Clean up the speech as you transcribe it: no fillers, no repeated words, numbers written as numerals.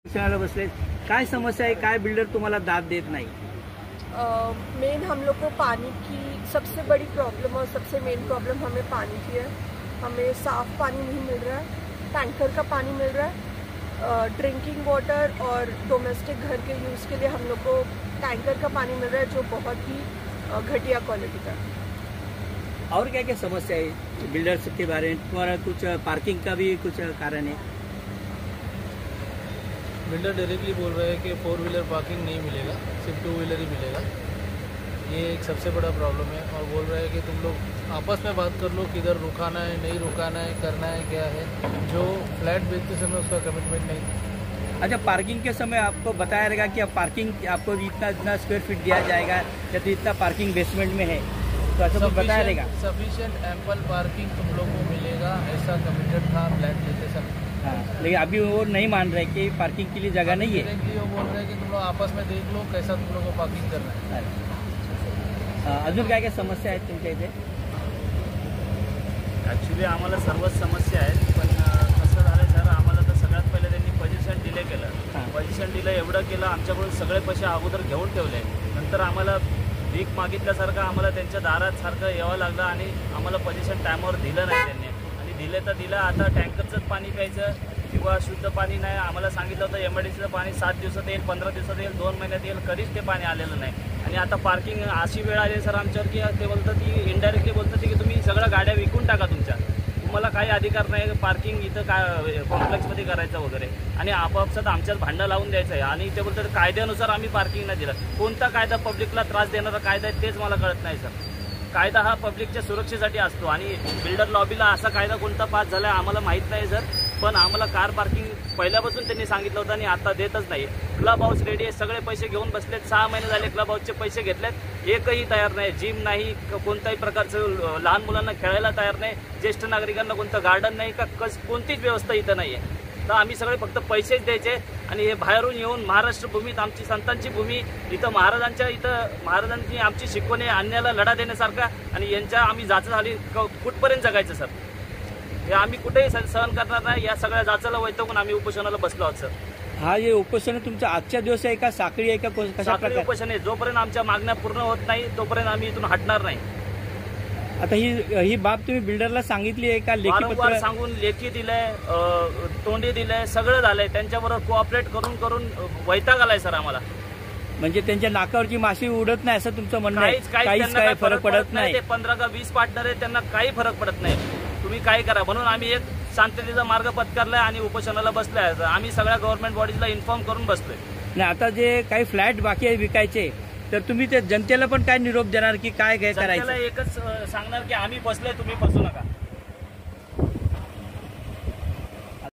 उपोषणाला बसले, काय समस्या है, काय बिल्डर तुम्हाला दाद देत नहीं? मेन हम लोग को पानी की सबसे बड़ी प्रॉब्लम और सबसे मेन प्रॉब्लम हमें पानी की है। हमें साफ पानी नहीं मिल रहा है, टैंकर का पानी मिल रहा है। ड्रिंकिंग वाटर और डोमेस्टिक घर के यूज़ के लिए हम लोग को टैंकर का पानी मिल रहा है जो बहुत ही घटिया क्वालिटी का है। और क्या क्या समस्या है बिल्डर्स के बारे में? तुम्हारा कुछ पार्किंग का भी कुछ कारण है? बिल्डर डायरेक्टली बोल रहे हैं कि 4 व्हीलर पार्किंग नहीं मिलेगा, सिर्फ 2 व्हीलर ही मिलेगा। ये एक सबसे बड़ा प्रॉब्लम है। और बोल रहे हैं कि तुम लोग आपस में बात कर लो किधर रुकाना है, नहीं रुकाना है, करना है क्या है। जो फ्लैट बेचते समय उसका कमिटमेंट नहीं। अच्छा, पार्किंग के समय आपको बताया रहेगा कि अब पार्किंग आपको इतना स्क्वायर फीट दिया जाएगा या तो इतना पार्किंग बेसमेंट में है, तो ऐसा कुछ बताया रहेगा? सफिशिएंट एम्पल पार्किंग तुम लोग को मिलेगा, ऐसा कमिटेड था फ्लैट लेते समय। हाँ, लेकिन अभी वो नहीं मान रहे कि पार्किंग के लिए जगह नहीं है। डायरेक्टली वो बोल रहे हैं कि तुम लोग आपस में देख लो कैसा तुम लोग को पार्किंग करना है। अजून काय काय समस्या आहेत तुमच्या इथे? ॲक्च्युली आम्हाला सर्वच समस्या आहेत, पण कसं झालं सर, आम्हाला तर सगळ्यात पहिले त्यांनी पोझिशन डिले केलं। पोझिशन डिले एवढं केलं, आमच्याकडून सगळे पैसे अगोदर घेऊन ठेवले। नंतर आम्हाला भीक मागितल्यासारखं आम्हाला त्यांच्या दारात सारखं यावं लागलं आणि आम्हाला पोझिशन टायमावर दिलं नाही त्यांनी। आणि दिले तर दिलं, आता टँकरचंच पाणी प्यायचं किंवा शुद्ध पाणी नाही। आम्हाला सांगितलं होतं एमआयडीसीचं पाणी 7 दिवसात येईल, 15 दिवसात येईल, 2 महिन्यात येईल, कधीच ते पाणी आलेलं नाही। आणि आता पार्किंग अशी वेळ आली सर आमच्यावर की ते बोलतात की इनडायरेक्टली बोलतात की तुम्ही सगळ्या गाड्या विकून टाका तुमच्या, तुम्हाला काही अधिकार नाही पार्किंग इथं काय कॉम्प्लेक्समध्ये करायचं वगैरे। आणि आपापसात आमच्यात भांडणं लावून द्यायचं आहे। आणि ते बोलतात कायद्यानुसार आम्ही पार्किंग नाही दिलं। कोणता कायदा पब्लिकला त्रास देणारा कायदा आहे तेच मला कळत नाही सर। कायदा हा पब्लिकच्या सुरक्षेसाठी असतो आणि बिल्डर लॉबीला असा कायदा कोणता पास झाला आहे आम्हाला माहीत नाही सर। पण आम्हाला कार पार्किंग पहिल्यापासून त्यांनी सांगितलं होतं आणि आता देतच नाही। क्लब हाऊस रेडी आहे, सगळे पैसे घेऊन बसलेत, 6 महिने झाले क्लब हाऊसचे पैसे घेतलेत, एकही तयार नाही। जिम नाही, कोणत्याही प्रकारचं लहान मुलांना खेळायला तयार नाही, ज्येष्ठ नागरिकांना कोणतं गार्डन नाही का कोणतीच व्यवस्था इथं नाही आहे। तर आम्ही सगळे फक्त पैसेच द्यायचे आणि हे बाहेरून येऊन महाराष्ट्र भूमीत आमची संतांची भूमी, इथं महाराजांची आमची शिकवण आहे अन्याला लढा देण्यासारखा आणि यांच्या आम्ही जाच झाली कुठपर्यंत जगायचं सर, हे आम्ही कुठेही सहन करणार नाही। या सगळ्या जाचाला वैतागून आम्ही उपोषणाला बसलो आहोत सर। हा जे उपोषण तुमचा आजच्या दिवस आहे का साखळी आहे का कशा साखळी उपोषण आहे, जोपर्यंत आमच्या मागण्या पूर्ण होत नाही तोपर्यंत आम्ही इथून हटणार नाही। आता ही बाब तुम्ही बिल्डरला सांगितली आहे का? लेखी वारंवार सांगून लेखी दिलंय, तोंडी दिलंय, सगळं झालंय, त्यांच्याबरोबर कोऑपरेट करून करून वैताग आलाय सर आम्हाला। म्हणजे त्यांच्या नाकावरची माशी उडत नाही असं तुमचं म्हणणं आहे? काहीच काय फरक पडत नाही? ते 15 का 20 पार्टनर आहेत, त्यांना काही फरक पडत नाही। तुम्ही काय करा म्हणून आम्ही एक शांततेचा मार्ग पत्करलाय आणि उपोषणाला बसलोय। आम्ही सगळ्या गव्हर्नमेंट बॉडीजला इन्फॉर्म करून बसलोय। नाही, आता जे काही फ्लॅट बाकी आहे विकायचे, तर तुम्ही ते जनतेला पण काय निरोप देणार की काय करायचं? एकच सांगणार की आम्ही बसलोय, तुम्ही बसू नका।